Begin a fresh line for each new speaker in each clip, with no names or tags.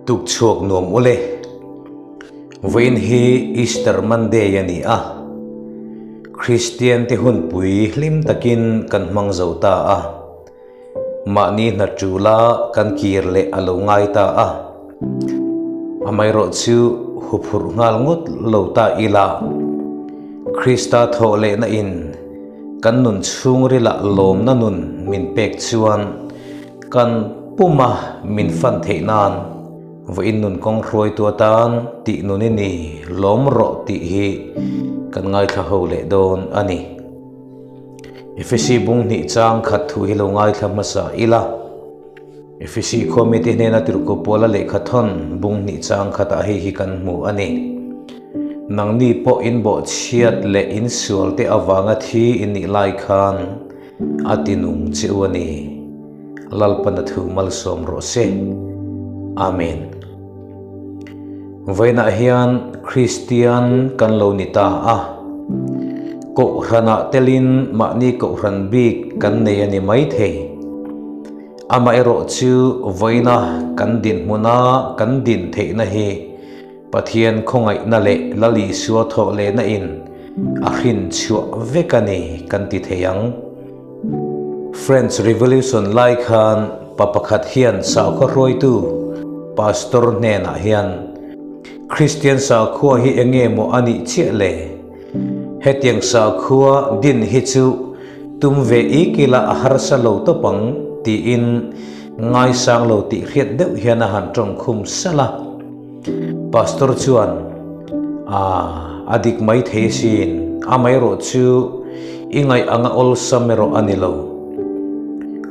tuk chuak nuam ule vein hi Easter Monday yani a Christian te hun pui hlim takin kan mang zo ta a mani na chula kan kir le alo ngai ta a amai ro chu hupur ngal ngut lo ta ila Krista tho le na in kan nun chung ri la lom na nun min pek chuan kan puma min fan the nan vein nun kong roi tua tan ti nun ni lom ro ti hi kan ngai tha ho le don ani efesi bung ni chang khat thu hi lo ngai tha masa ila efesi committee ne na tir ko pola le khathon bung ni chang khata hi kan mu ani nang ni po in bo chiat le in sual te awanga thi in ni lai khan atinung chewani lalpana thu mal som ro se amen vaina hian Christian kan lo ni ta a ko rana telin ma ni ko ran bik kan ne ani mai the ama ero chu vaina kan din muna kan din the na hi pathian khongai na le lali suwa tho le na in ahin chu vekani kan ti theyang French Revolution lai khan papakhat hian sa kho roi tu pastor ne na hian Christian sa khua hi enge mo ani che le hetiang sa khua din hi chu tum ve ikila har sa lo to pang ti in ngai sang lo ti riat deuh hian a han tong khum sala pastor chuan adik mai thesin amai ro chu ingai anga ol samero anilo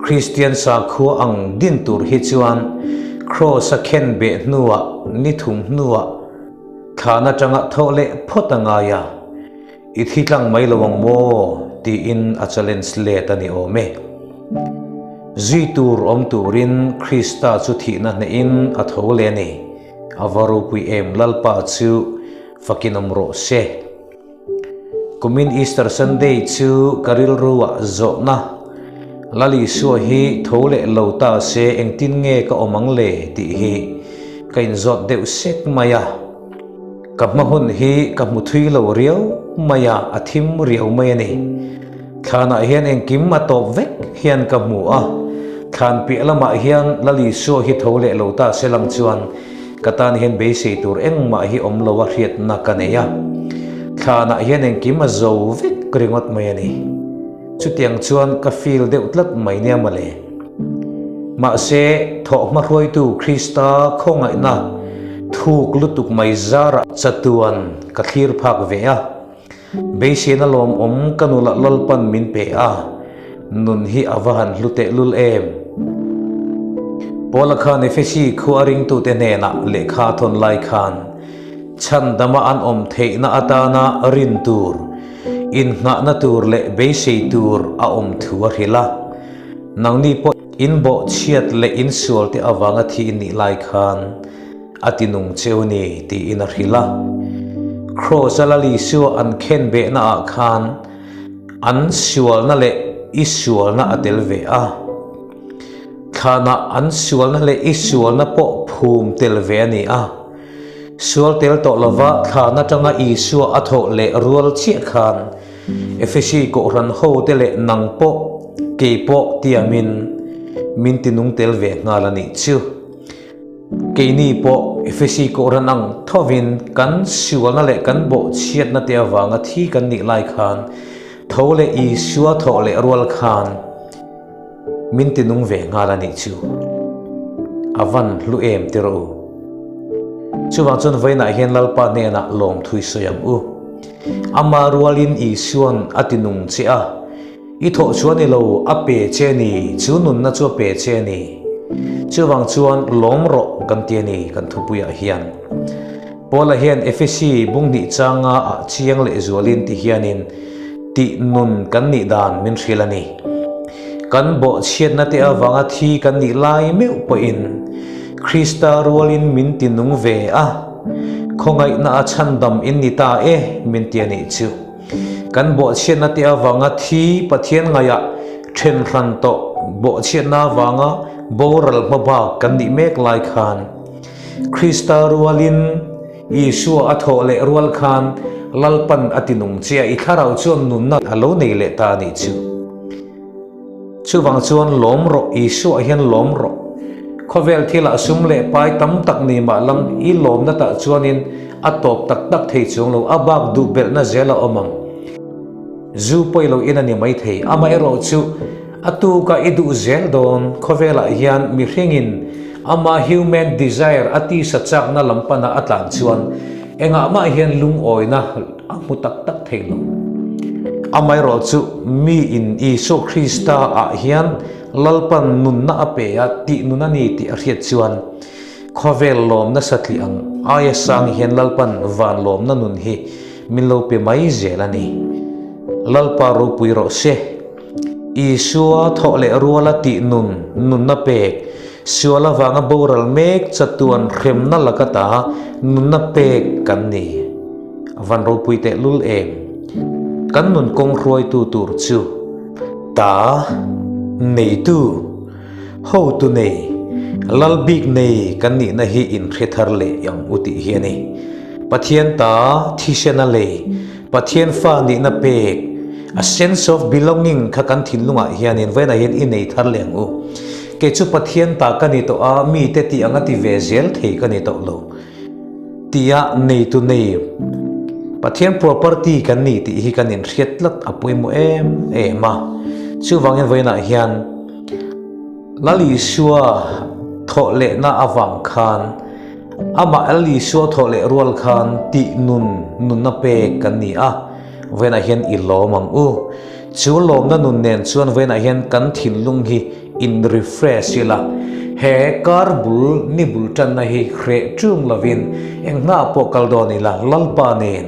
Christian sa khua ang din tur hi chuan cross a khen be nuwa ni thum nuwa khana changa thole photanga ya ithitlang mai lawang mo ti in a challenge le tani ome zui tur om turin Krista chu thina na in a thole ni avaru pui em lalpa chu fakinom ro se kumin Easter Sunday chu karil ruwa zo na lali suwa hi thole lota se engtin nge ka omang le ti hi kain zot deu sek maya kamahun hi kamuthui lo riau maya athim riau mai ni khana hian engkim ma top vek hian kamu a khan pi lama hian lali suwa hi thole lota selam chuan katan hian be se tur eng ma hi om lo wa riat na kaneya khana hian engkim ma zo vek kringot mai ni chutiang chuan ka feel deuh tlat mai nia male ma se tho ma roi tu Krista khongai na thuk lutuk mai zara chatuan ka thlir phak ve a be se na lom om kanula lalpan min pe a nun hi awahan lute lul em pola khan efesi khuaring tu te ne na lekha thon lai khan chan dama an om theina atana rin tur in nga na tur le be sei tur a om thua hila nangni po in bo chiat le in sual te awanga thi ni lai khan atinung cheuni ti in hila cross alali suwa an khen be na a khan an sual na le isual na atel ve a khana an sual na le isual na po phum tel ve ani a sual tel to lova khana tanga isua atho le rual chi khan efesi ko ran ho tele nang po ke po tiamin min tinung tel ve ngalani chu ke ni po efesi ko ran ang thovin kan sual na le kan bo chiat na te awanga thi kan ni lai khan thole isua tho le rual khan min tinung ve ngalani chu avan lu em tero chuwang chun vaina hian lalpa ne na lom thui soyam u ama rualin i suan atinung che a i tho chuan ni lo ape che ni chu nun na chu pe che ni chuwang chuan lom ro kan ti ni kan thupuya hian pola hian efesi bung ni changa a chiang le zualin ti hianin ti nun kan ni dan min thrilani kan bo chiat na te awanga thi kan ni lai meu po in Krista rualin min tinung ve a khongai na achandam in ni ta e min tiani chu kan bo chiat na te awanga thi pathian ngaya then ran to bo chiat na wanga boral maba kan ni mek lai khan Krista rualin Isua atho le rual khan lalpan atinung chia I tharau chuan nun na alo nei le ta ni chu wang chuan lom ro Isua hian lom ro khovel thila sum le pai tam tak ni ma lang I lom na ta chuanin atop tak tak thei chung lo abak du bel na zela omang zu poilo ina ni mai thei amai ro chu atu ka idu zel don khovela hian mi hringin ama human desire ati sa chak na lampana atlan chuan enga ma hian lung oina amu tak tak theilo amai ro chu mi in Isu Krista a hian lalpan nun na ape a ti nunani ti riat chuan khovel lom na satli ang aya sang hian lalpan van lom na nun hi milo pe mai zelani lalpa ro pui ro se Isua thole ruala ti nun na pek siwala wanga boral mek chatuan khem na lakata nun na pek kan ni van ro pui te lul em kan nun kong roi tu tur chu ta nei tu ho tu nei lal big nei kan ni na hi in khethar le yang uti hiani pathian ta thishena le pathian fa ni na pek a sense of belonging kha kan thin lunga hianin vena hian in nei thar leng u ke chu pathian ta kani to a mi te ti anga ti vezel thei kani to lo tia nei tu nei pathian property kan ni ti hi kan in riat lat apui mu ma chu wangin vena hian lali suwa tho le na awang khan ama ali suwa tho le rual khan ti nun na pe kan ni a vena hian I lomang u chu lom na nun nen chuan vena hian kan thin lung hi in refresh ila he karbul ni bultan na hi khre chung lovin engna po kaldoni la lalpa nen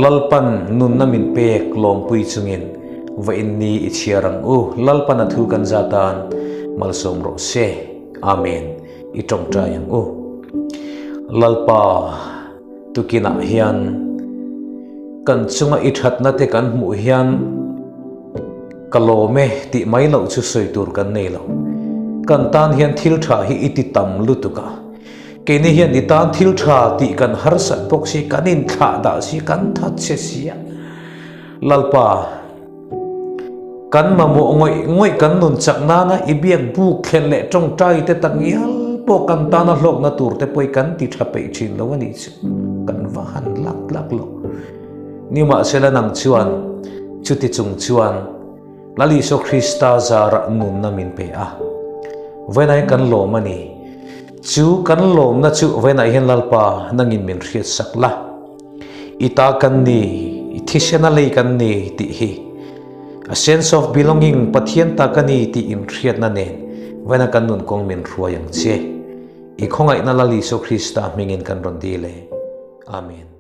lalpan nun na min pek lom pui chungin va inni ichiarang u lalpan athu kan zatan malsom ro se amen itong tayang u lalpa tukina hian kan chunga ithat na te kan mu hian kalome ti mai lo chu soitur kan nei lo kan tan hian thil tha hi iti tam lutuka keni hian itan thil tha ti kan har sat boxi kanin tha da si kan that se sia lalpa kan mamu ngoi kan nun chakna na ibiak bu khen le tong tai te tak yal po kan tan a hlok na tur te poi kan ti tha pe chin lo ani chu kan va han lak lo nima sela nang chuan chuti chung chuan lali so Krista zara nun na min pe a venai kan lom ani chu kan lom na chu venai hen lalpa nangin min riat sakla ita kan ni ithishena lei kan ni ti hi a sense of belonging pathian ta kani ti in riat na nen vena kan nun kong min ruayang che I khongai na lali so Krista mingin kan ron dile amen.